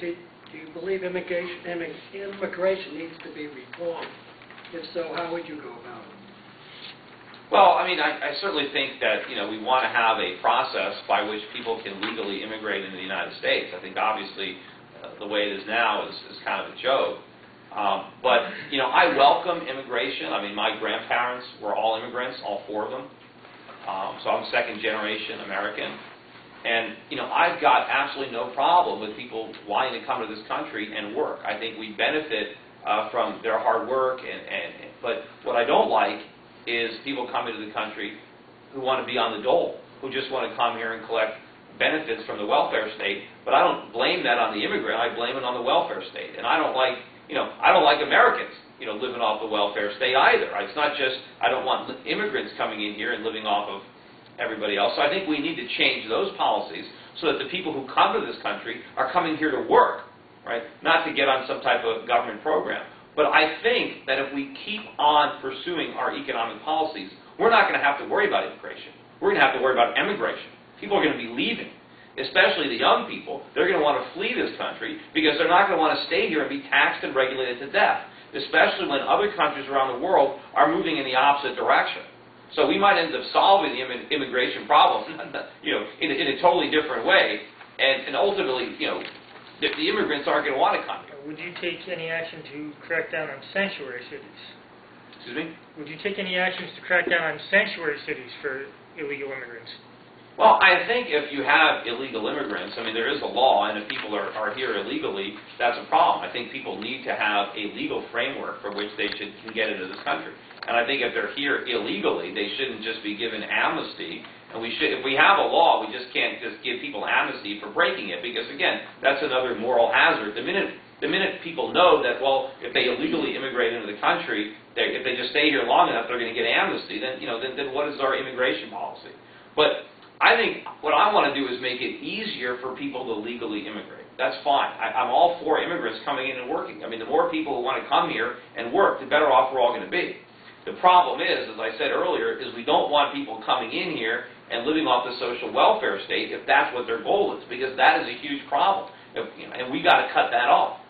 Do you believe immigration needs to be reformed? If so, how would you go about it? Well, I mean, I certainly think that, we want to have a process by which people can legally immigrate into the United States. I think, obviously, the way it is now is kind of a joke. But, I welcome immigration. I mean, my grandparents were all immigrants, all four of them. So I'm second-generation American. And, I've got absolutely no problem with people wanting to come to this country and work. I think we benefit from their hard work. But what I don't like is people coming to the country who want to be on the dole, who just want to come here and collect benefits from the welfare state. But I don't blame that on the immigrant. I blame it on the welfare state. And I don't like, I don't like Americans, living off the welfare state either. It's not just I don't want immigrants coming in here and living off of everybody else. So I think we need to change those policies so that the people who come to this country are coming here to work, right? Not to get on some type of government program. But I think that if we keep on pursuing our economic policies, we're not going to have to worry about immigration. We're going to have to worry about emigration. People are going to be leaving, especially the young people. They're going to want to flee this country because they're not going to want to stay here and be taxed and regulated to death, especially when other countries around the world are moving in the opposite direction. So we might end up solving the immigration problem, in a totally different way, and ultimately, the immigrants aren't going to want to come here. Would you take any action to crack down on sanctuary cities? Excuse me? Would you take any actions to crack down on sanctuary cities for illegal immigrants? Well, I think if you have illegal immigrants, I mean, there is a law, and if people are here illegally, that's a problem. I think people need to have a legal framework for which they can get into this country. And I think if they're here illegally, they shouldn't just be given amnesty. And if we have a law, we just can't just give people amnesty for breaking it, because again, that's another moral hazard. The minute people know that, well, if they illegally immigrate into the country, if they just stay here long enough, they're going to get amnesty. Then then what is our immigration policy? But I think what I want to do is make it easier for people to legally immigrate. That's fine. I'm all for immigrants coming in and working. I mean, the more people who want to come here and work, the better off we're all going to be. The problem is, as I said earlier, is we don't want people coming in here and living off the social welfare state if that's what their goal is, because that is a huge problem. And we got to cut that off.